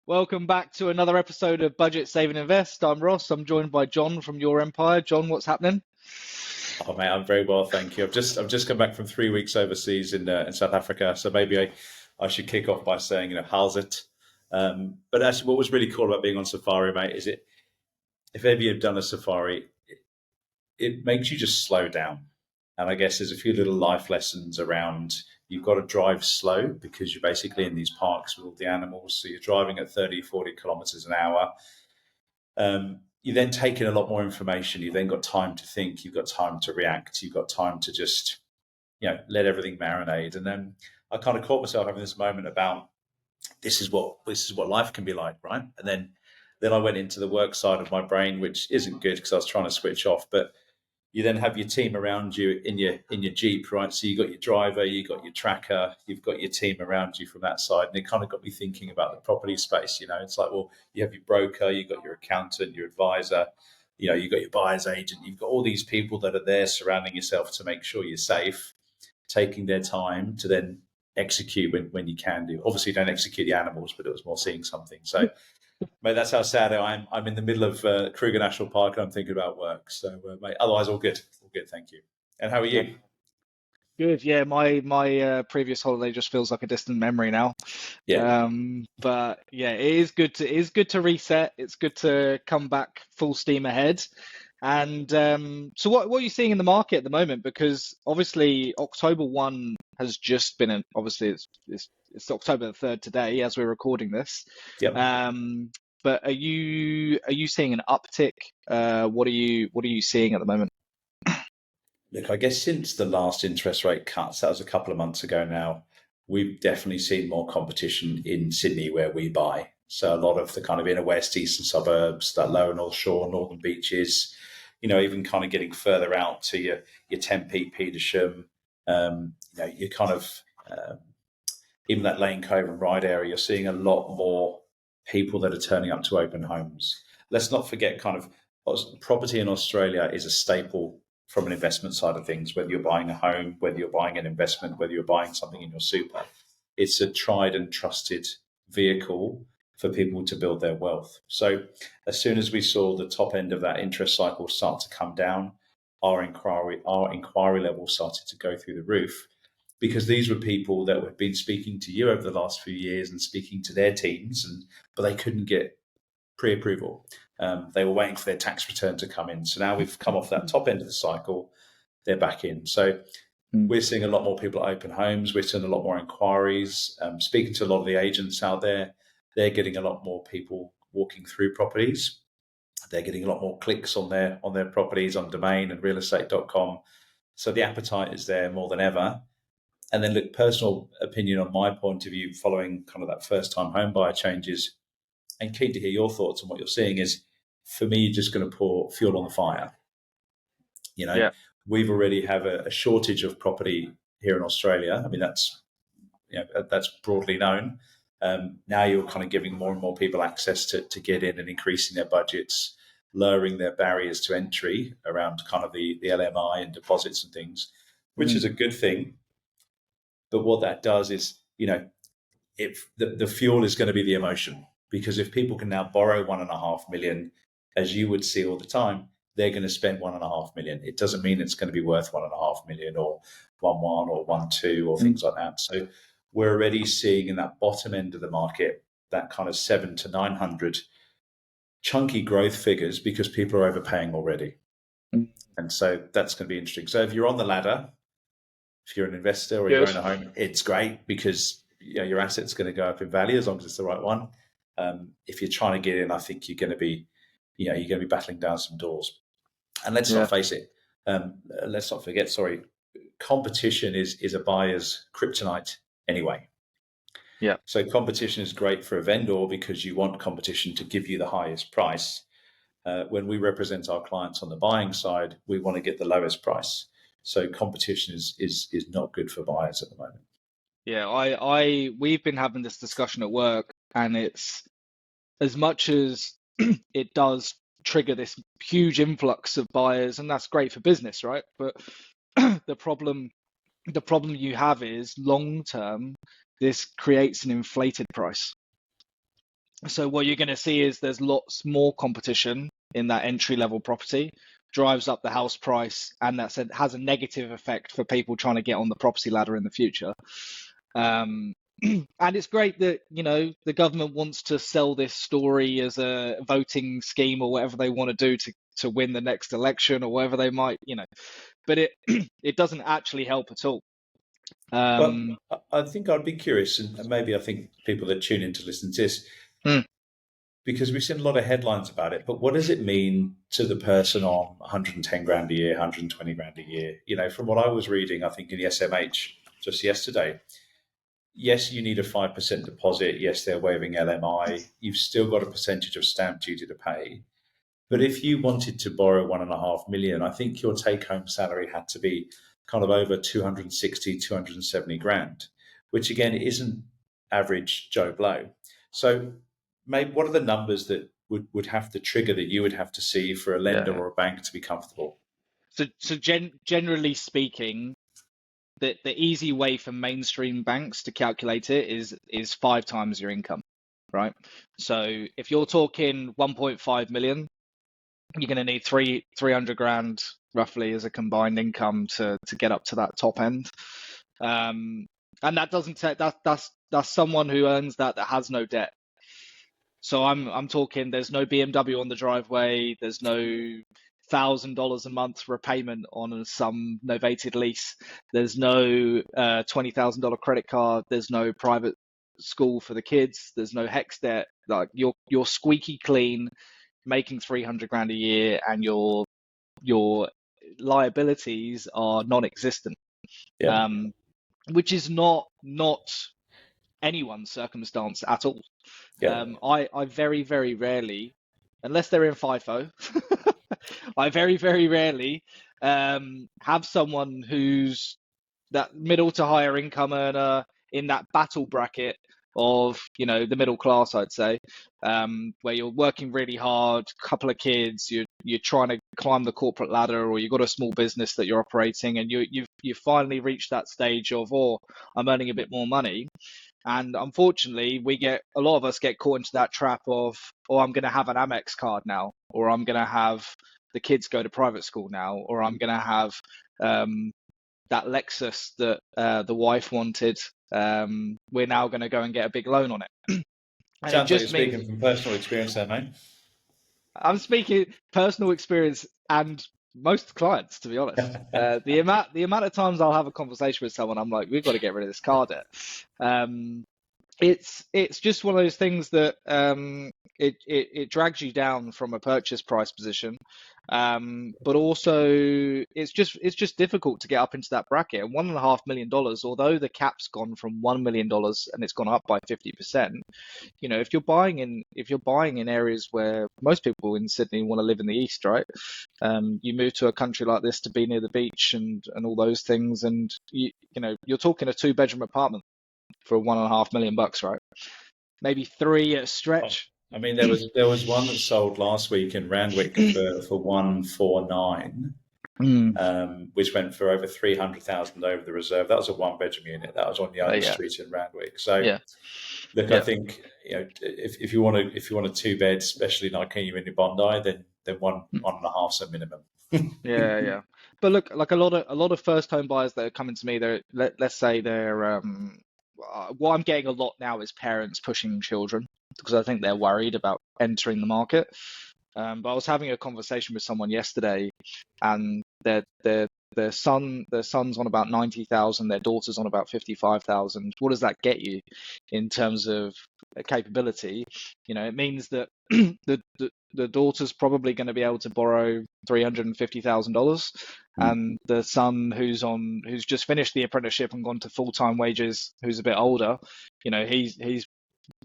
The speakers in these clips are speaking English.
Welcome back to another episode of Budget Save and Invest. I'm Ross. I'm joined by John from Your Empire. John, what's happening? Oh mate, I'm very well, thank you. I've just come back from 3 weeks overseas in South Africa, so maybe I should kick off by saying, how's it? But actually, what was really cool about being on safari, mate, is it if ever you've done a safari, it makes you just slow down. And I guess there's a few little life lessons around. You've got to drive slow because you're basically in these parks with all the animals. So you're driving at 30, 40 kilometers an hour. You then take in a lot more information. You've then got time to think. You've got time to react. You've got time to just, let everything marinate. And then I kind of caught myself having this moment about this is what life can be like, right? And then I went into the work side of my brain, which isn't good because I was trying to switch off. But you then have your team around you in your Jeep, right? So you got your driver, you got your tracker, you've got your team around you from that side, and it kind of got me thinking about the property space. It's like, well, you have your broker, you've got your accountant, your advisor, you've got your buyer's agent, you've got all these people that are there surrounding yourself to make sure you're safe, taking their time to then execute when you can do. Obviously, don't execute the animals, but it was more seeing something. So mate, that's how sad I am. I'm in the middle of Kruger National Park and I'm thinking about work. So, mate, otherwise, all good. All good, thank you. And how are Yeah, you? good. Yeah, my previous holiday just feels like a distant memory now. Yeah. But yeah, it is good to reset. It's good to come back full steam ahead. And so what are you seeing in the market at the moment? Because obviously October 1 has just been obviously it's October the 3rd today as we're recording this. Yep. But are you seeing an uptick? What are you seeing at the moment? Look, I guess since the last interest rate cuts, that was a couple of months ago now, we've definitely seen more competition in Sydney where we buy. So a lot of the kind of inner west, eastern suburbs, that lower North Shore, northern beaches, even kind of getting further out to your Tempe, Petersham, you kind of even that Lane Cove and Ryde area, you're seeing a lot more people that are turning up to open homes. Let's not forget, kind of, property in Australia is a staple from an investment side of things. Whether you're buying a home, whether you're buying an investment, whether you're buying something in your super, it's a tried and trusted vehicle for people to build their wealth. So, as soon as we saw the top end of that interest cycle start to come down, our inquiry level started to go through the roof because these were people that had been speaking to you over the last few years and speaking to their teams, but they couldn't get pre-approval. They were waiting for their tax return to come in. So now we've come off that top end of the cycle, they're back in. So Mm. we're seeing a lot more people at open homes. We're seeing a lot more inquiries. Speaking to a lot of the agents out there, they're getting a lot more people walking through properties. They're getting a lot more clicks on their properties on domain and realestate.com. So the appetite is there more than ever. And then, look, personal opinion on my point of view, following kind of that first time home buyer changes, and keen to hear your thoughts on what you're seeing is, for me, just going to pour fuel on the fire. You know, Yeah. we've already have a shortage of property here in Australia. I mean, that's broadly known. Now you're kind of giving more and more people access to get in and increasing their budgets, lowering their barriers to entry around kind of the LMI and deposits and things, which Mm. is a good thing. But what that does is, if the fuel is going to be the emotion, because if people can now borrow 1.5 million, as you would see all the time, they're going to spend 1.5 million. It doesn't mean it's going to be worth 1.5 million or 1.1 or 1.2 or Mm. things like that. So we're already seeing in that bottom end of the market that kind of 700 to 900 chunky growth figures because people are overpaying already. Mm. And so that's going to be interesting. So if you're on the ladder, if you're an investor or you Good. own a home, it's great because your asset's going to go up in value as long as it's the right one. If you're trying to get in, I think you're going to be, battling down some doors. And let's not Yeah. face it. Let's not forget. Sorry, competition is a buyer's kryptonite anyway. Yeah. So competition is great for a vendor because you want competition to give you the highest price. When we represent our clients on the buying side, we want to get the lowest price. So competition is not good for buyers at the moment. Yeah. We've been having this discussion at work, and it's as much as it does trigger this huge influx of buyers, and that's great for business, right? But the problem the problem you have is long term, this creates an inflated price. So what you're going to see is there's lots more competition in that entry level property, drives up the house price, and has a negative effect for people trying to get on the property ladder in the future. Um, and it's great that, the government wants to sell this story as a voting scheme or whatever they want to do to win the next election or whatever they might, but it it doesn't actually help at all. Well, Um, I think I'd be curious, and maybe I think people that tune in to listen to this, mm, because we've seen a lot of headlines about it, but what does it mean to the person on 110 grand a year, 120 grand a year? From what I was reading, I think in the SMH just yesterday, yes, you need a 5% deposit. Yes, they're waiving LMI. You've still got a percentage of stamp duty to pay. But mm, if you wanted to borrow 1.5 million, I think your take home salary had to be kind of over 260, 270 grand, which again isn't average Joe Blow. So, maybe what are the numbers that would have to trigger that you would have to see for a lender yeah. or a bank to be comfortable? So generally speaking, the easy way for mainstream banks to calculate it is 5 times your income, right? So if you're talking 1.5 million, you're going to need 300 grand roughly as a combined income to get up to that top end. And that doesn't take that's someone who earns that has no debt. So I'm talking there's no BMW on the driveway, there's no $1,000 a month repayment on some novated lease, there's no $20,000 credit card, there's no private school for the kids, there's no hex debt. Like you're squeaky clean, making 300 grand a year, and your liabilities are non-existent. Yeah, Um, which is not anyone's circumstance at all. yeah, I very, very rarely, unless they're in FIFO, I very, very rarely have someone who's that middle to higher income earner in that battle bracket of, the middle class, I'd say, where you're working really hard, couple of kids, you're trying to climb the corporate ladder, or you've got a small business that you're operating, and you've finally reached that stage of, oh, I'm earning a bit more money. And unfortunately, a lot of us get caught into that trap of, oh, I'm going to have an Amex card now, or I'm going to have the kids go to private school now, or I'm going to have um, that Lexus that the wife wanted. We're now going to go and get a big loan on it. And it sounds like you're just means speaking from personal experience there, mate. I'm speaking personal experience and most clients, to be honest. The amount of times I'll have a conversation with someone, I'm like, we've got to get rid of this car debt. Um, it's just one of those things that it drags you down from a purchase price position, but also it's just difficult to get up into that bracket. And $1.5 million, although the cap's gone from $1 million and it's gone up by 50%, if you're buying in areas where most people in Sydney want to live in the east, right? You move to a country like this to be near the beach and all those things, and you're talking a 2 bedroom apartment for $1.5 million, right? Maybe three at a Oh, stretch. I mean, there was one that sold last week in Randwick for 149, Mm, which went for over 300,000 over the reserve. That was a one-bedroom unit. That was on Young yeah, Street in Randwick. So, yeah, look, I yeah, think if you want a two-bed, especially like you're in Bondi, then one and a half's a minimum. yeah. But look, like a lot of first home buyers that are coming to me, let's say they're what I'm getting a lot now is parents pushing children because I think they're worried about entering the market. But I was having a conversation with someone yesterday, and their son's on about 90,000, their daughter's on about 55,000. What does that get you in terms of capability? It means that the daughter's probably going to be able to borrow $350,000, and the son who's just finished the apprenticeship and gone to full-time wages, who's a bit older, he's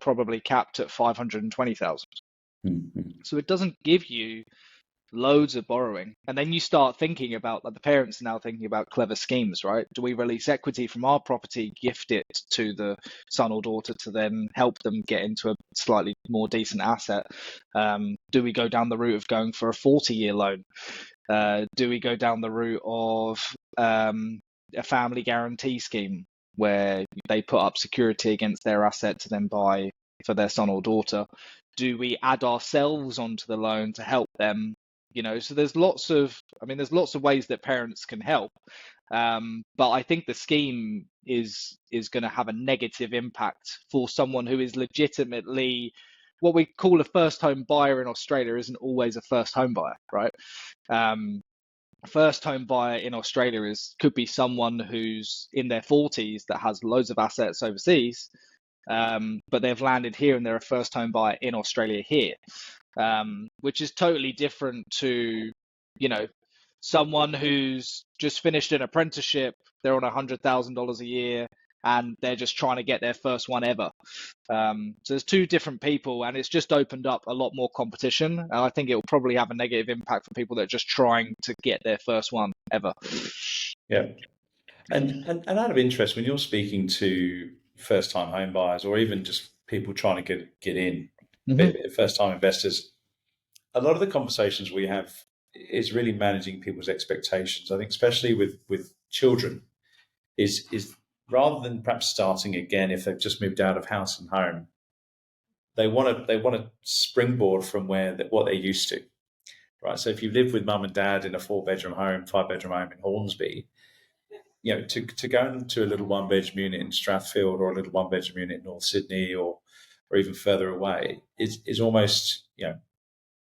probably capped at 520,000. So it doesn't give you loads of borrowing. And then you start thinking about, like, the parents are now thinking about clever schemes, right? Do we release equity from our property, gift it to the son or daughter to then help them get into a slightly more decent asset? Do we go down the route of going for a 40-year loan? Do we go down the route of a family guarantee scheme where they put up security against their asset to then buy for their son or daughter? Do we add ourselves onto the loan to help them? So there's lots of, there's lots of ways that parents can help. But I think the scheme is going to have a negative impact for someone who is legitimately what we call a first home buyer in Australia isn't always a first home buyer, right? A first home buyer in Australia could be someone who's in their 40s that has loads of assets overseas, but they've landed here and they're a first home buyer in Australia here, which is totally different to, someone who's just finished an apprenticeship, they're on $100,000 a year, and they're just trying to get their first one ever. So there's two different people, and it's just opened up a lot more competition. And I think it will probably have a negative impact for people that are just trying to get their first one ever. Yeah. And out of interest, when you're speaking to first-time home buyers or even just people trying to get in, first-time investors, a lot of the conversations we have is really managing people's expectations. I think especially with children is rather than perhaps starting again if they've just moved out of house and home, they want to springboard from what they're used to, right? So if you live with mum and dad in a 4-bedroom home, 5-bedroom home in Hornsby, to go into a little 1-bedroom unit in Strathfield or a little 1-bedroom unit in North Sydney or even further away is almost,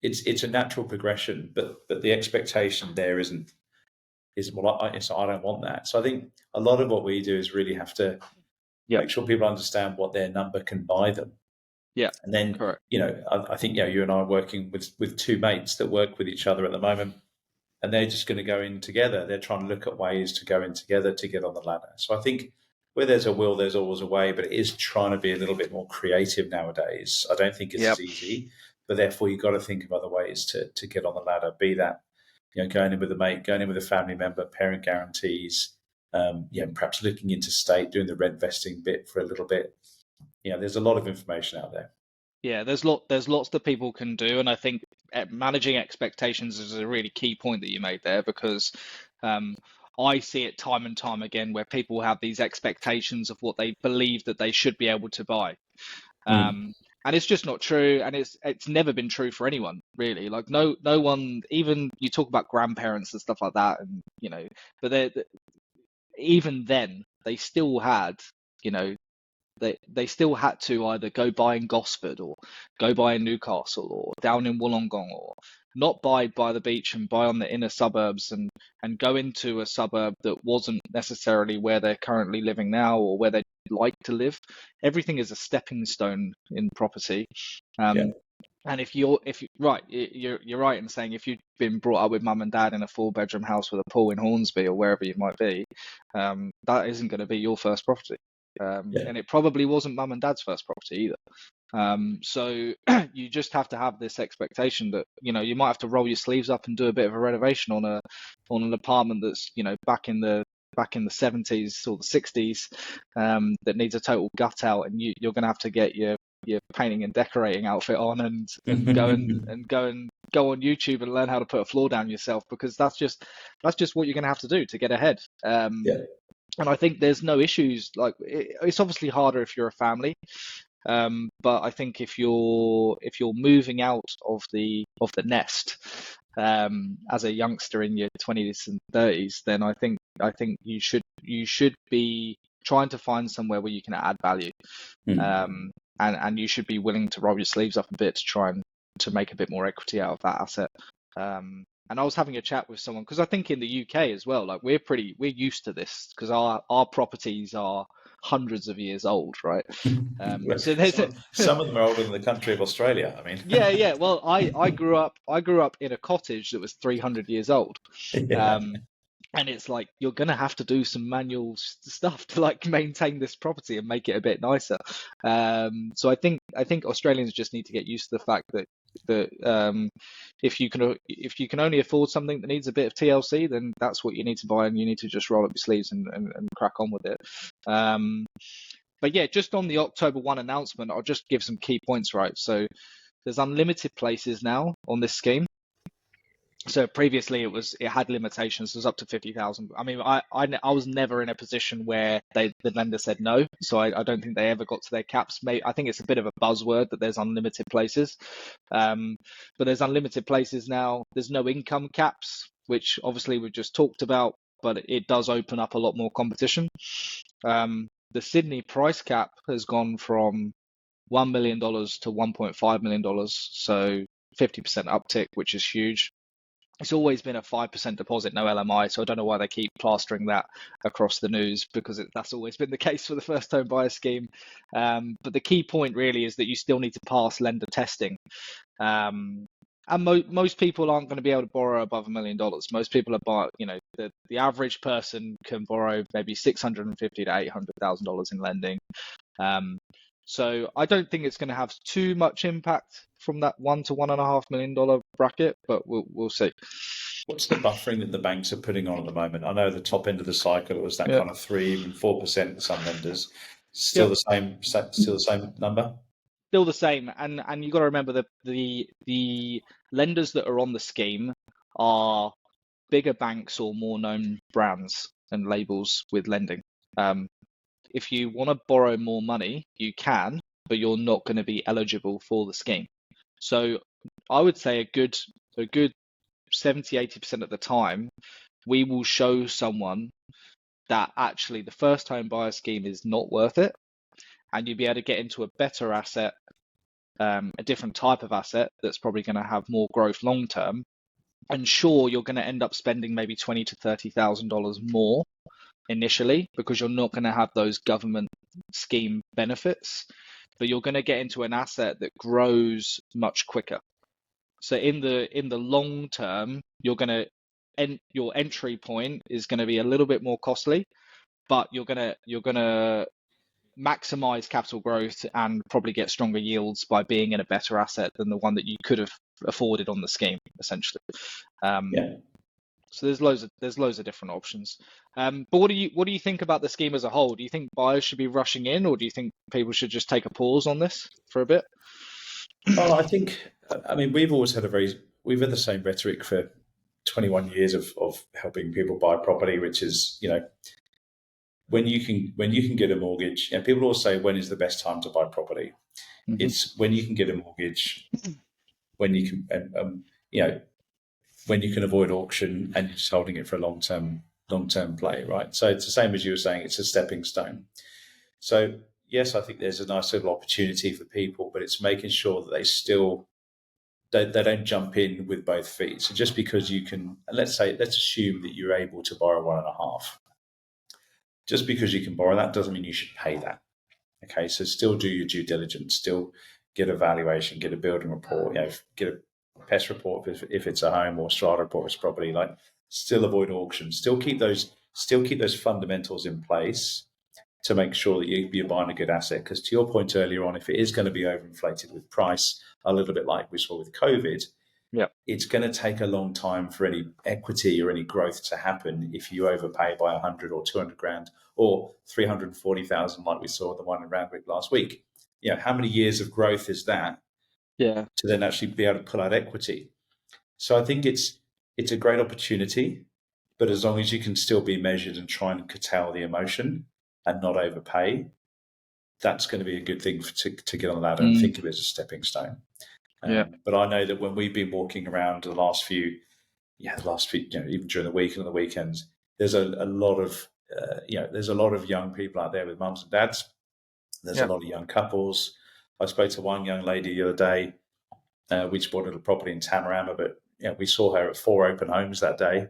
it's a natural progression, but the expectation there isn't well, I don't want that. So I think a lot of what we do is really have to make sure people understand what their number can buy them. Yeah. And then, correct. I think, you and I are working with two mates that work with each other at the moment, and they're just going to go in together. They're trying to look at ways to go in together to get on the ladder. So I think where there's a will, there's always a way, but it is trying to be a little bit more creative nowadays. I don't think it's as easy, but therefore you've got to think of other ways to get on the ladder, be that, going in with a mate, going in with a family member, parent guarantees, perhaps looking into state, doing the rent vesting bit for a little bit. There's a lot of information out there. Yeah, there's lots that people can do, and I think managing expectations is a really key point that you made there, because I see it time and time again where people have these expectations of what they believe that they should be able to buy. And it's just not true, and it's never been true for anyone really. Like no one, even you talk about grandparents and stuff like that, and but even then they still had, they still had to either go buy in Gosford or go buy in Newcastle or down in Wollongong, or not buy by the beach and buy on the inner suburbs and go into a suburb that wasn't necessarily where they're currently living now or where they'd like to live. Everything is a stepping stone in property. And you're right in saying if you've been brought up with mum and dad in a 4-bedroom house with a pool in Hornsby or wherever you might be, that isn't going to be your first property. And it probably wasn't mum and dad's first property either. So you just have to have this expectation that you might have to roll your sleeves up and do a bit of a renovation on an apartment that's back in the 70s or the 60s, that needs a total gut out, and you're going to have to get your painting and decorating outfit on and go on YouTube and learn how to put a floor down yourself, because that's just what you're going to have to do to get ahead. And I think there's no issues. Like it's obviously harder if you're a family, but I think if you're moving out of the nest as a youngster in your 20s and 30s, then I think you should be trying to find somewhere where you can add value, and you should be willing to roll your sleeves up a bit to try and to make a bit more equity out of that asset. And I was having a chat with someone, because I think in the UK as well, like we're used to this because our properties are hundreds of years old, right? So some of them are older than the country of Australia. I mean, yeah. Well, I grew up in a cottage that was 300 years old. And it's like you're gonna have to do some manual stuff to like maintain this property and make it a bit nicer. So I think Australians just need to get used to the fact that if you can only afford something that needs a bit of TLC, then that's what you need to buy, and you need to just roll up your sleeves and crack on with it. But yeah, just on the October 1 announcement, I'll just give some key points, right? So there's unlimited places now on this scheme. So previously it had limitations. It was up to 50,000. I mean, I was never in a position where the lender said no. So I don't think they ever got to their caps. I think it's a bit of a buzzword that there's unlimited places. But there's unlimited places now. There's no income caps, which obviously we've just talked about, but it does open up a lot more competition. The Sydney price cap has gone from $1 million to $1.5 million. So 50% uptick, which is huge. It's always been a 5% deposit, no LMI, so I don't know why they keep plastering that across the news, because that's always been the case for the first home buyer scheme. But the key point really is that you still need to pass lender testing. And most people aren't going to be able to borrow above $1 million. Most people are, the average person can borrow maybe $650,000 to $800,000 in lending. So I don't think it's going to have too much impact from that $1 to $1.5 million bracket, but we'll see. What's the buffering that the banks are putting on at the moment? I know the top end of the cycle it was that Yeah. kind of 3, even 4% for some lenders. Yeah. The same, still the same number. Still the same, and you got to remember that the lenders that are on the scheme are bigger banks or more known brands and labels with lending. If you want to borrow more money, you can, but you're not going to be eligible for the scheme. So I would say a good 70-80% of the time, we will show someone that actually the first home buyer scheme is not worth it, and you'll be able to get into a better asset, a different type of asset that's probably going to have more growth long term. And sure, you're going to end up spending maybe $20,000 to $30,000 more initially, because you're not going to have those government scheme benefits, but you're going to get into an asset that grows much quicker. So in the long term, your entry point is going to be a little bit more costly, but you're going to maximize capital growth and probably get stronger yields by being in a better asset than the one that you could have afforded on the scheme, essentially. So there's loads of different options. But what do you think about the scheme as a whole? Do you think buyers should be rushing in, or do you think people should just take a pause on this for a bit? Well, I mean, we've had the same rhetoric for 21 years of helping people buy property, which is, when you can get a mortgage, and people always say, when is the best time to buy property? Mm-hmm. It's when you can get a mortgage, when you can, when you can avoid auction and you're just holding it for a long-term play, right? So it's the same as you were saying, it's a stepping stone. So yes, I think there's a nice little opportunity for people, but it's making sure that they don't jump in with both feet. So just because you can, let's assume that you're able to borrow 1.5. Just because you can borrow that doesn't mean you should pay that. Okay, so still do your due diligence, still get a valuation, get a building report, get a pest report if it's a home, or strata report if it's property. Like, still avoid auctions, still keep those fundamentals in place to make sure that you're buying a good asset. Because to your point earlier on, if it is going to be overinflated with price, a little bit like we saw with COVID, it's going to take a long time for any equity or any growth to happen if you overpay by 100 or 200 grand or 340,000, like we saw the one in Randwick last week. How many years of growth is that? To then actually be able to pull out equity. So I think it's a great opportunity, but as long as you can still be measured and try and curtail the emotion and not overpay, that's going to be a good thing to get on the ladder and think of it as a stepping stone. But I know that when we've been walking around the last few, even during the week and on the weekends, there's a lot of young people out there with mums and dads. There's a lot of young couples. I spoke to one young lady the other day. We just bought a little property in Tamarama, but we saw her at 4 open homes that day.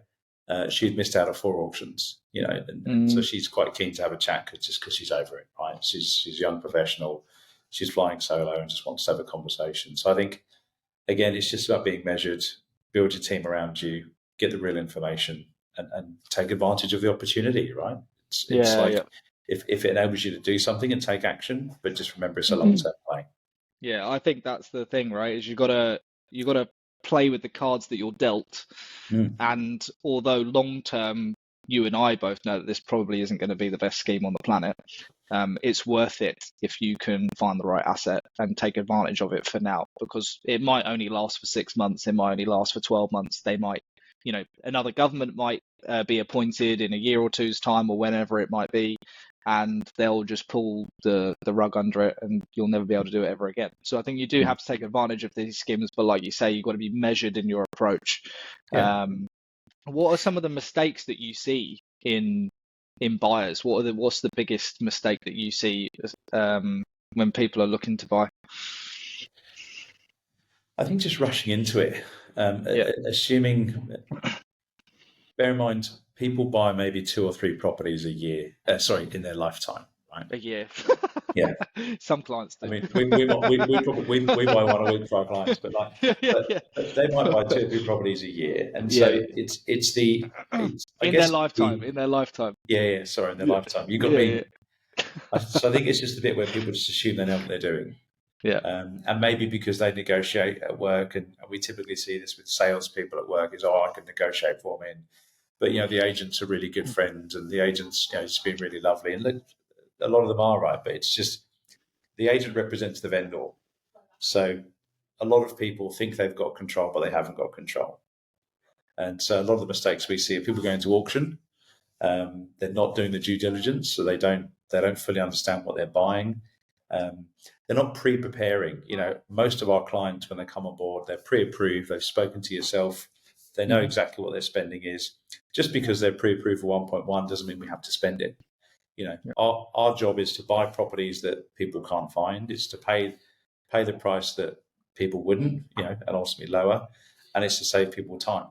She'd missed out on 4 auctions, and so she's quite keen to have a chat because she's over it, right? She's a young professional. She's flying solo and just wants to have a conversation. So I think, again, it's just about being measured, build your team around you, get the real information, and take advantage of the opportunity, right? It's like if it enables you to do something and take action, but just remember it's a long-term play. Yeah, I think that's the thing, right? Is you gotta play with the cards that you're dealt. And although long term, you and I both know that this probably isn't going to be the best scheme on the planet, it's worth it if you can find the right asset and take advantage of it for now, because it might only last for 6 months, it might only last for 12 months, they might another government might be appointed in a year or two's time or whenever it might be, and they'll just pull the rug under it, and you'll never be able to do it ever again. So I think you do have to take advantage of these schemes, but like you say, you've got to be measured in your approach. Yeah. What are some of the mistakes that you see in buyers? What's the biggest mistake that you see when people are looking to buy? I think just rushing into it, Yeah, assuming, bear in mind, people buy maybe 2 or 3 properties a year, in their lifetime, right? a year. Yeah. Some clients I do. mean, we buy one a week for our clients, but Yeah, yeah, but, yeah. but they might buy 2 or 3 properties a year, and so Yeah, it's I in their guess lifetime, in their lifetime. sorry, in their Yeah, lifetime. You got yeah, yeah, me. So I think it's just a bit where people just assume they know what they're doing. yeah, And maybe because they negotiate at work, and we typically see this with salespeople at work, is, I can negotiate for me. But the agents are really good friends, and the agents, it's been really lovely. And look, a lot of them are right, but it's just the agent represents the vendor. So a lot of people think they've got control, but they haven't got control. And so a lot of the mistakes we see are people going to auction. They're not doing the due diligence, so they don't fully understand what they're buying. Um, they're not pre-preparing. Most of our clients, when they come on board, they're pre-approved. They've spoken to yourself. They know exactly what their spending is. Just because they're pre-approved for 1.1 doesn't mean we have to spend it. Our job is to buy properties that people can't find. It's to pay the price that people wouldn't, and ultimately lower, and it's to save people time.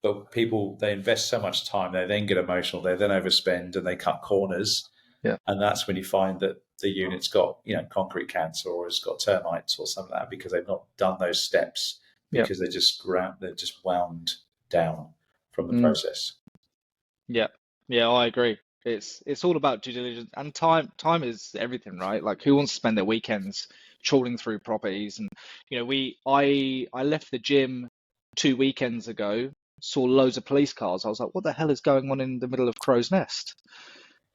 But people, they invest so much time, they then get emotional, they then overspend, and they cut corners. yeah. And that's when you find that the unit's got, concrete cancer, or it's got termites or something like that, because they've not done those steps, Yeah. because they're just wound down from the Mm. process. Yeah, yeah, I agree. It's all about due diligence, and time. Time is everything, right? Like, who wants to spend their weekends trawling through properties? And I left the gym 2 weekends ago, saw loads of police cars. I was like, what the hell is going on in the middle of Crow's Nest?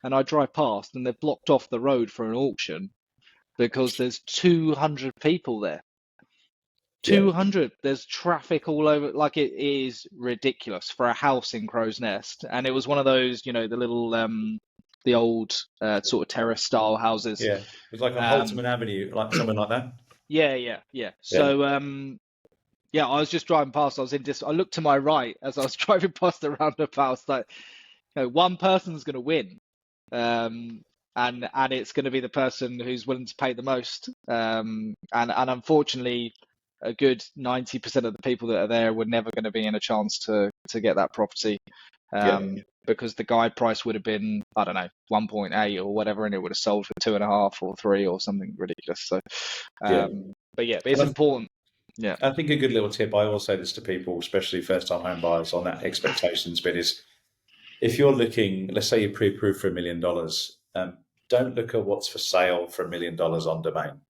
And I drive past, and they've blocked off the road for an auction because there's 200 people there. Yeah, 200. There's traffic all over. Like, it is ridiculous for a house in Crow's Nest. And it was one of those, the little, the old sort of terrace style houses. yeah. It was like on Um, Holtman Avenue, like something like that. yeah, yeah, yeah. Yeah, So, yeah, I was just driving past. I looked to my right as I was driving past the roundabout. Like, one person's going to win. And it's going to be the person who's willing to pay the most. And unfortunately, a good 90% of the people that are there were never going to be in a chance to get that property, yeah, because the guide price would have been, I don't know, 1.8 or whatever, and it would have sold for 2.5 or 3 or something ridiculous. So, yeah. but yeah, And it's important. Yeah. I think a good little tip, I always say this to people, especially first-time home buyers, on that expectations bit is, if you're looking, let's say you're pre-approved for $1 million, don't look at what's for sale for $1 million on Domain.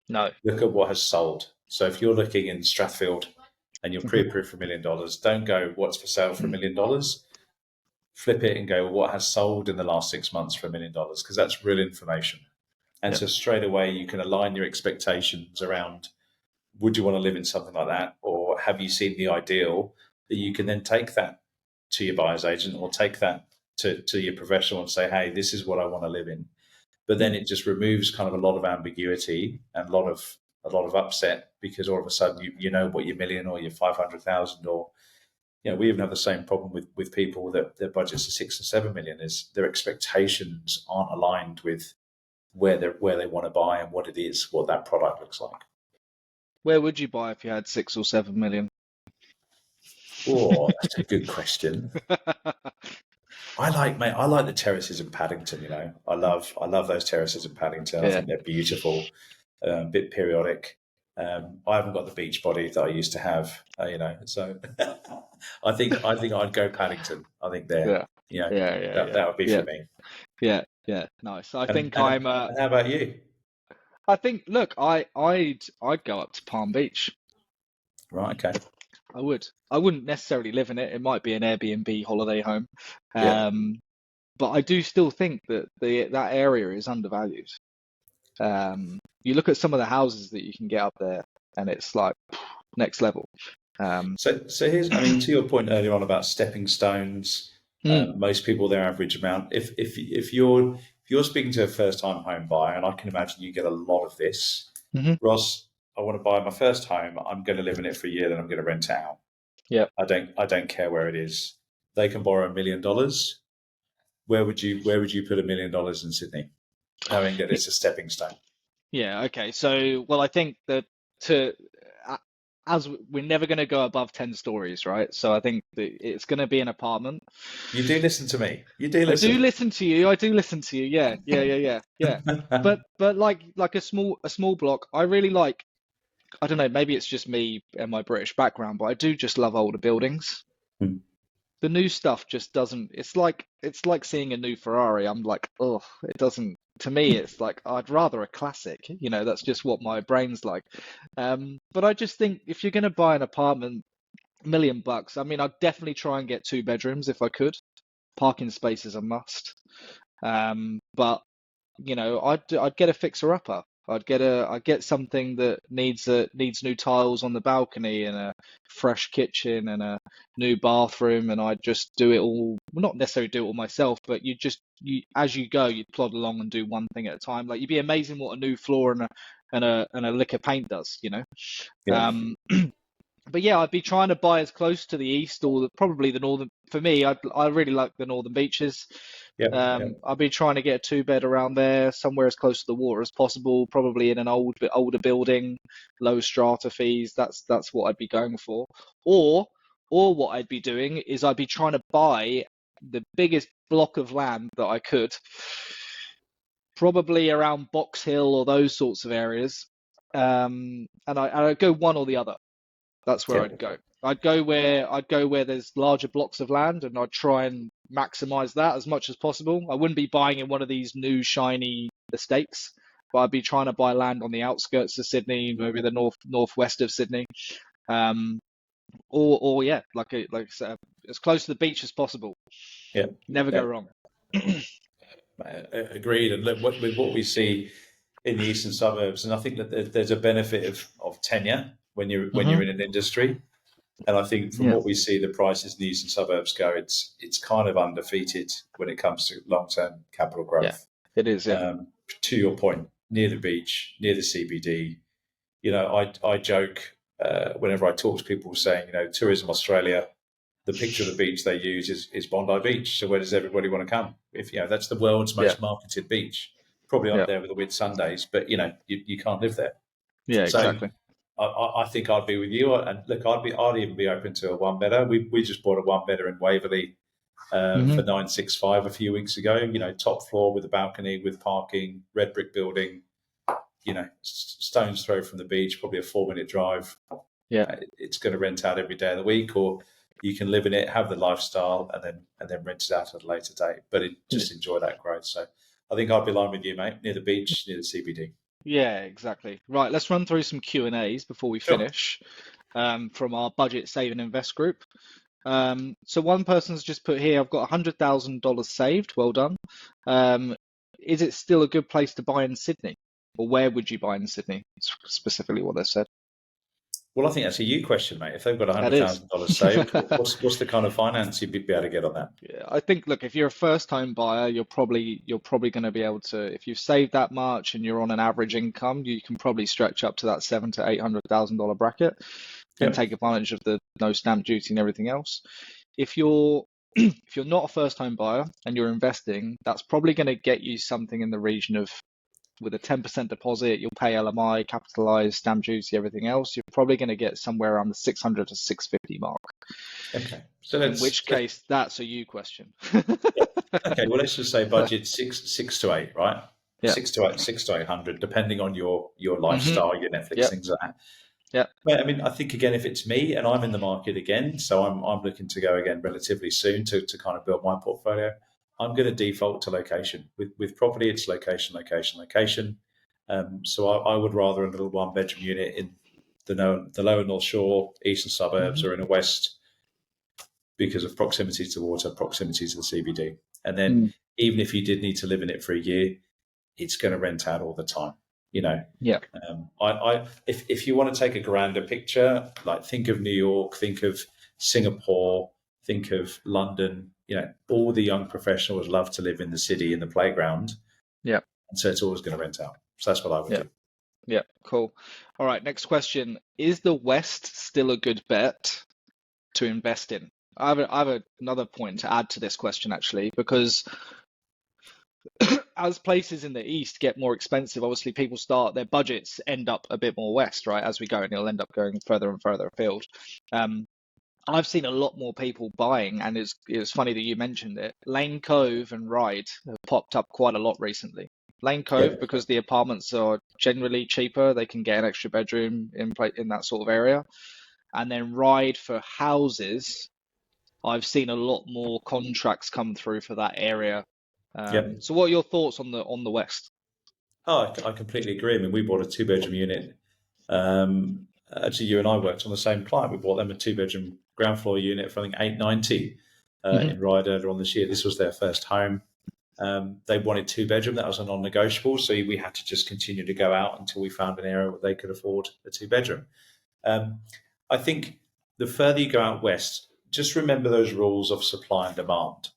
No. Look at what has sold. So if you're looking in Strathfield and you're pre-approved for $1 million, don't go what's for sale for $1 million. Flip it and go, well, what has sold in the last 6 months for $1 million, because that's real information. And Yeah. so straight away you can align your expectations around, would you want to live in something like that, or have you seen the ideal, that you can then take that to your buyer's agent, or take that to your professional and say, hey, this is what I want to live in. But then it just removes kind of a lot of ambiguity and a lot of upset, because all of a sudden you know what your million or your 500,000, or we even have the same problem with people that their budgets are 6 or 7 million, is their expectations aren't aligned with where they want to buy and what it is, what that product looks like. Where would you buy if you had 6 or 7 million? Oh, that's a good question. I like the terraces in Paddington. I love those terraces in Paddington. I Yeah. think they're beautiful, a bit periodic. I haven't got the beach body that I used to have, so I think I'd go Paddington. I think Yeah. Yeah. Yeah. that would be Yeah. for me. Yeah. Yeah. Nice. I And think and, and how about you? look, I'd go up to Palm Beach. Right. Okay. I would. I wouldn't necessarily live in it. It might be an Airbnb holiday home. Yeah. But I do still think that that area is undervalued. You look at some of the houses that you can get up there, and it's like next level. So here's, I mean, to your point earlier on about stepping stones, Mm, most people their average amount. If you're speaking to a first time home buyer, and I can imagine you get a lot of this, hmm Ross, I want to buy my first home. I'm going to live in it for a year, then I'm going to rent it out. yeah. I don't care where it is. They can borrow $1 million. Where would you put $1 million in Sydney, knowing that it's a stepping stone? Yeah, okay. So, well, I think that to a- as we're never going to go above 10 stories, right? So I think that it's going to be an apartment. You do listen to me. You do I do listen. listen to you. I do listen to you. Yeah, yeah, yeah, yeah, yeah. But like a small block, I really like. I don't know, maybe it's just me and my British background, but I do just love older buildings. The new stuff just doesn't. It's like seeing a new Ferrari. I'm like, oh, it doesn't. To me, it's like I'd rather a classic. That's just what my brain's like. But I just think if you're going to buy an apartment, $1 million, I mean, I'd definitely try and get 2 bedrooms if I could. Parking space is a must. But I'd get a fixer upper. I'd get something that needs new tiles on the balcony and a fresh kitchen and a new bathroom, and I'd just do it all. Well, not necessarily do it all myself, but you as you go, you'd plod along and do one thing at a time. Like you'd be amazing what a new floor and a lick of paint does. Yeah, Um, but yeah, I'd be trying to buy as close to the east or probably the northern. For me, I really like the northern beaches. yeah, yeah, I've been trying to get a 2 bed around there, somewhere as close to the water as possible, probably in an older building, low strata fees. That's what I'd be going for. Or or what I'd be doing is I'd be trying to buy the biggest block of land that I could, probably around Box Hill or those sorts of areas. And I'd go one or the other. That's where yeah. I'd go. I'd go where there's larger blocks of land, and I'd try and maximize that as much as possible. I wouldn't be buying in one of these new shiny estates, but I'd be trying to buy land on the outskirts of Sydney, maybe the northwest of Sydney, um, or yeah, like I said, as close to the beach as possible. Yeah, Never go yeah, wrong. agreed. And look, with what we see in the eastern suburbs, and I think that there's a benefit of tenure when you're hmm in an industry. And I think from Yeah, what we see, the prices in the eastern suburbs go, it's kind of undefeated when it comes to long-term capital yeah, growth. it is. Yeah, To your point, near the beach, near the CBD, I joke whenever I talk to people saying, Tourism Australia, the picture of the beach they use is Bondi Beach. So where does everybody want to come? If that's the world's yeah, most marketed beach, probably yeah, up there with the Whitsundays, but you can't live there. yeah, So exactly. I think I'd be with you. And look, I'd even be open to a one bedder. We just bought a one bedder in Waverley hmm for 965 a few weeks ago. Top floor with a balcony, with parking, red brick building. Stone's throw from the beach, probably a 4-minute drive. Yeah. It's going to rent out every day of the week, or you can live in it, have the lifestyle, and then rent it out at a later date. But just enjoy that growth. So I think I'd be lying with you, mate. Near the beach, near the CBD. Yeah, exactly. Right, let's run through some Q&As before we Sure. finish, from our budget save and invest group. So one person's just put here, I've got $100,000 saved. Well done. Um, is it still a good place to buy in Sydney? Or where would you buy in Sydney? Specifically what they said. Well, I think that's a you question, mate. If they've got That is. $100,000 saved, what's the kind of finance you'd be able to get on that? Yeah, I think, look, if you're a first home buyer, you're probably going to be able to, if you've saved that much and you're on an average income, you can probably stretch up to that $700,000 to $800,000 bracket and Yeah. take advantage of the no stamp duty and everything else. If you're if you're not a first home buyer and you're investing, that's probably going to get you something in the region of, with a 10% deposit, you'll pay LMI, capitalized, stamp duty, everything else. You're probably going to get somewhere around the 600 to 650 mark. Okay. So In which case, that's a you question. yeah. Okay. Well, let's just say budget six to eight, right? Yeah. 6 to 800, depending on your hmm lifestyle, your Netflix, Yep. things like that. Yep. But I mean, I think again, if it's me and I'm in the market again, so I'm looking to go again relatively soon to kind of build my portfolio. I'm going to default to location. With property, it's location, location, location. So I would rather a little one bedroom unit in the lower North Shore, eastern suburbs, hmm or in the west because of proximity to water, proximity to the CBD. And then Mm. even if you did need to live in it for a year, it's going to rent out all the time. You know, Yeah. if you want to take a grander picture, like think of New York, think of Singapore, think of London. You know, all the young professionals love to live in the city, in the playground, Yeah. and so it's always going to rent out. So that's what I would Yeah. do. Yeah. Cool. All right. Next question. Is the West still a good bet to invest in? I have another point to add to this question actually, because as places in the East get more expensive, obviously people start their budgets end up a bit more west, right? As we go, and it'll end up going further and further afield. Um, I've seen a lot more people buying, and it's funny that you mentioned it. Lane Cove and Ryde have popped up quite a lot recently. Lane Cove Yep, because the apartments are generally cheaper, they can get an extra bedroom in that sort of area, and then Ryde for houses. I've seen a lot more contracts come through for that area. yep. So what are your thoughts on the West? Oh, I completely agree. I mean, we bought a two-bedroom unit. Actually, you and I worked on the same client. We bought them a two-bedroom ground floor unit for I think 890 Hmm. in Ryde earlier on this year. This was their first home. They wanted two-bedroom. That was a non-negotiable. So we had to just continue to go out until we found an area where they could afford a two-bedroom. Um, I think the further you go out west, just remember those rules of supply and demand.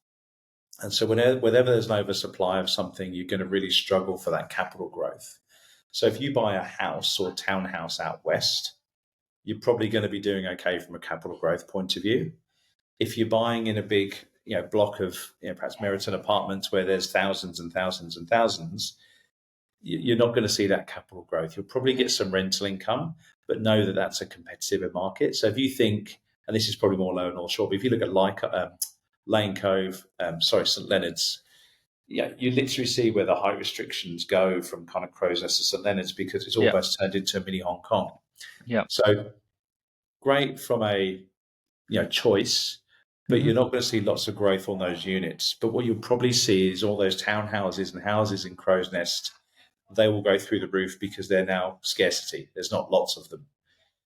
And so whenever there's an oversupply of something, you're going to really struggle for that capital growth. So if you buy a house or townhouse out west, you're probably going to be doing okay from a capital growth point of view. If you're buying in a big, block of, perhaps Meriton apartments where there's thousands and thousands and thousands, you're not going to see that capital growth. You'll probably get some rental income, but know that that's a competitive market. So if you think, and this is probably more low and all short, but if you look at Lane Cove, St Leonard's, yeah, you literally see where the height restrictions go from kind of Crow's Nest to St Leonard's because it's Yeah, almost turned into a mini Hong Kong. yeah. So great from a choice, but Hmm. you're not going to see lots of growth on those units. But what you'll probably see is all those townhouses and houses in Crow's Nest. They will go through the roof because they're now scarcity. There's not lots of them.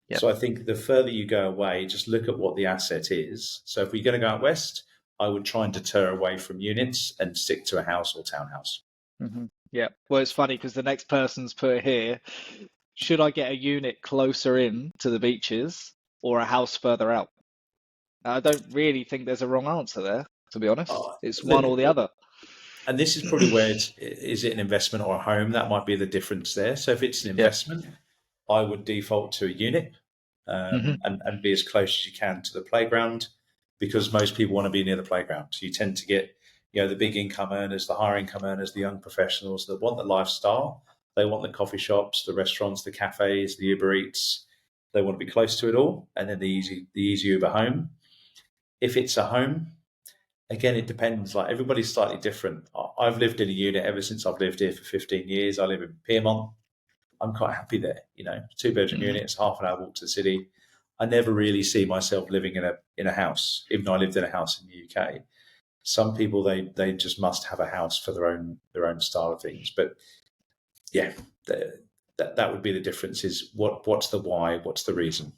Yeah. So I think the further you go away, just look at what the asset is. So if we're going to go out west, I would try and deter away from units and stick to a house or townhouse. Hmm. Yeah. Well, it's funny because the next person's put here, should I get a unit closer in to the beaches or a house further out? I don't really think there's a wrong answer there, to be honest. Uh, It's one or look, the other. and this is probably where is it an investment or a home? That might be the difference there. So if it's an Yeah. investment, I would default to a unit Hmm. and be as close as you can to the playground because most people want to be near the playground. So you tend to get, the big income earners, the higher income earners, the young professionals that want the lifestyle. They want the coffee shops, the restaurants, the cafes, the Uber Eats. They want to be close to it all, and then the easy Uber home. If it's a home, again, it depends. Like everybody's slightly different. I've lived in a unit ever since I've lived here for 15 years. I live in Piedmont. I'm quite happy there. Two-bedroom Hmm. units, half an hour walk to the city. I never really see myself living in a house, even though I lived in a house in the UK. Some people they just must have a house for their own style of things. But yeah, that would be the difference. Is what's the why? What's the reason?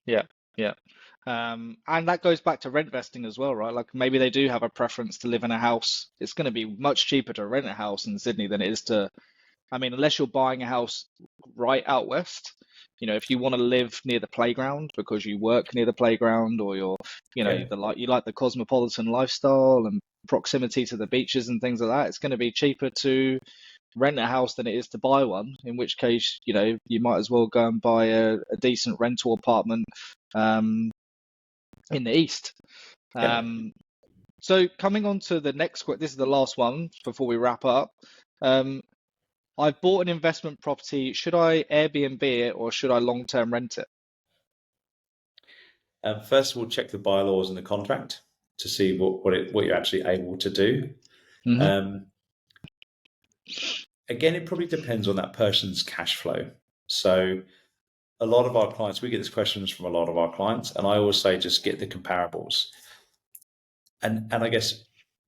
Yeah. Yeah. And that goes back to rent vesting as well, right? Like maybe they do have a preference to live in a house. It's going to be much cheaper to rent a house in Sydney than it is to, I mean, unless you're buying a house right out west, if you want to live near the playground because you work near the playground or Yeah, you like the cosmopolitan lifestyle and proximity to the beaches and things like that, it's going to be cheaper to rent a house than it is to buy one, in which case, you might as well go and buy a decent rental apartment um, in the east. yeah. Um, so coming on to the next, this is the last one before we wrap up. Um, I've bought an investment property. Should I Airbnb it or should I long-term rent it? First of all, check the bylaws and the contract to see what you're actually able to do. Hmm. Um, Again, it probably depends on that person's cash flow. So a lot of our clients, we get these questions from a lot of our clients, and I always say just get the comparables. And I guess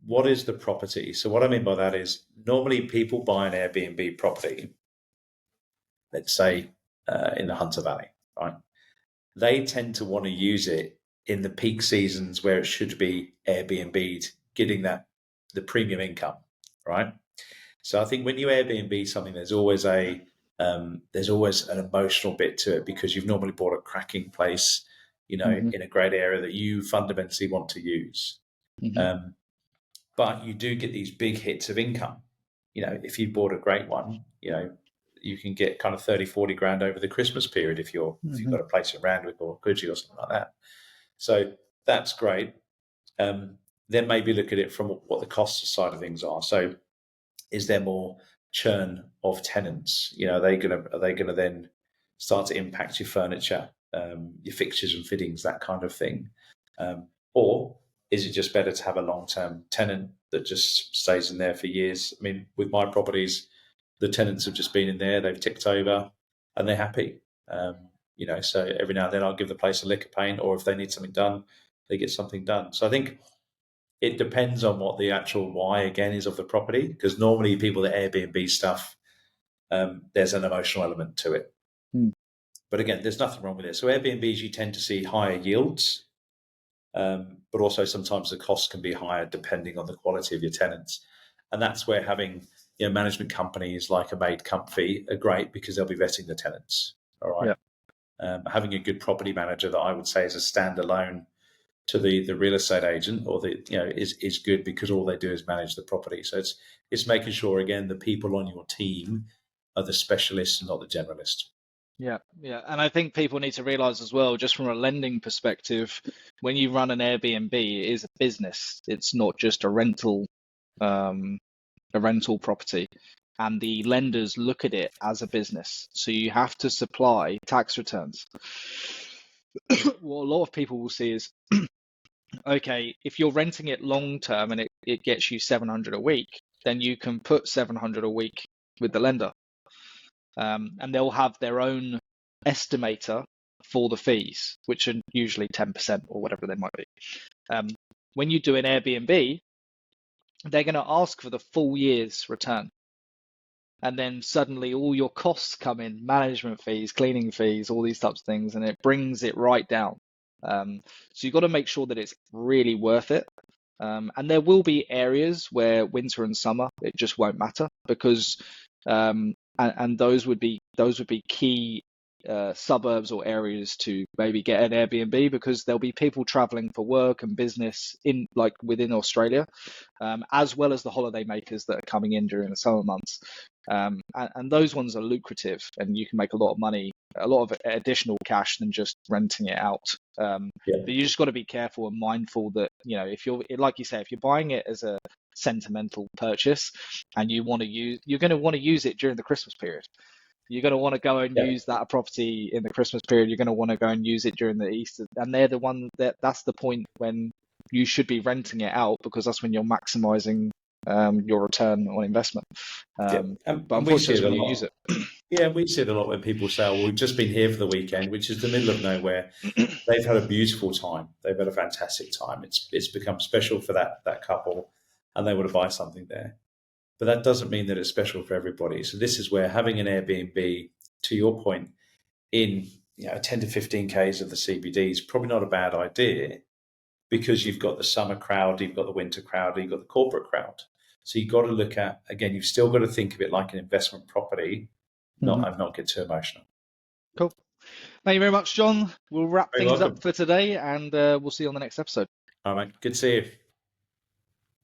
what is the property? So what I mean by that is normally people buy an Airbnb property, let's say in the Hunter Valley, right? They tend to want to use it in the peak seasons where it should be Airbnb'd, getting the premium income, right? So I think when you Airbnb something, there's always a there's always an emotional bit to it because you've normally bought a cracking place, Hmm. in a great area that you fundamentally want to use. Hmm. Um, but you do get these big hits of income. If you bought a great one, you can get kind of 30, 40 grand over the Christmas period if you've Hmm. got a place in Randwick or Coogee or something like that. So that's great. Then maybe look at it from what the cost side of things are. So is there more churn of tenants? Are they gonna then start to impact your furniture, your fixtures and fittings, that kind of thing? Or is it just better to have a long-term tenant that just stays in there for years? I mean, with my properties, the tenants have just been in there, they've ticked over, and they're happy. So every now and then I'll give the place a lick of paint, or if they need something done, they get something done. So I think it depends on what the actual why again is of the property, because normally people that Airbnb stuff, there's an emotional element to it. Mm. But again, there's nothing wrong with it. So Airbnbs, you tend to see higher yields, but also sometimes the costs can be higher depending on the quality of your tenants. And that's where having management companies like a Made Comfy are great because they'll be vetting the tenants. All right. Yeah. Having a good property manager that I would say is a standalone to the real estate agent or is good because all they do is manage the property. So it's making sure again the people on your team are the specialists and not the generalist. Yeah, yeah. And I think people need to realize as well, just from a lending perspective, when you run an Airbnb, it is a business. It's not just a rental property. And the lenders look at it as a business. So you have to supply tax returns. What a lot of people will see is, okay, if you're renting it long term and it gets you 700 a week, then you can put 700 a week with the lender. And they'll have their own estimator for the fees, which are usually 10% or whatever they might be. When you do an Airbnb, they're going to ask for the full year's return. And then suddenly all your costs come in, management fees, cleaning fees, all these types of things, and it brings it right down. So you've got to make sure that it's really worth it. And there will be areas where winter and summer, it just won't matter because and those would be key suburbs or areas to maybe get an Airbnb because there'll be people traveling for work and business in like within Australia, as well as the holiday makers that are coming in during the summer months. And those ones are lucrative and you can make a lot of money, a lot of additional cash than just renting it out. Yeah, But you just got to be careful and mindful that, if you're, like you say, if you're buying it as a sentimental purchase and you're going to want to use it during the Christmas period. You're going to want to go and yeah, use that property in the Christmas period. You're going to want to go and use it during the Easter. And they're the one that's the point when you should be renting it out because that's when you're maximizing your return on investment. yeah. But And we unfortunately, see that's it a when you use lot. it. Yeah, we see it a lot when people say, "Well, we've just been here for the weekend," which is the middle of nowhere. They've had a beautiful time. They've had a fantastic time. It's become special for that couple, and they want to buy something there. But that doesn't mean that it's special for everybody. So this is where having an Airbnb, to your point, in 10 to 15 Ks of the CBD is probably not a bad idea because you've got the summer crowd, you've got the winter crowd, you've got the corporate crowd. So you've got to look at, again, you've still got to think of it like an investment property, Mhm. not get too emotional. Cool. Thank you very much, John. We'll wrap Very things up welcome. for today and we'll see you on the next episode. All right, mate. Good to see you.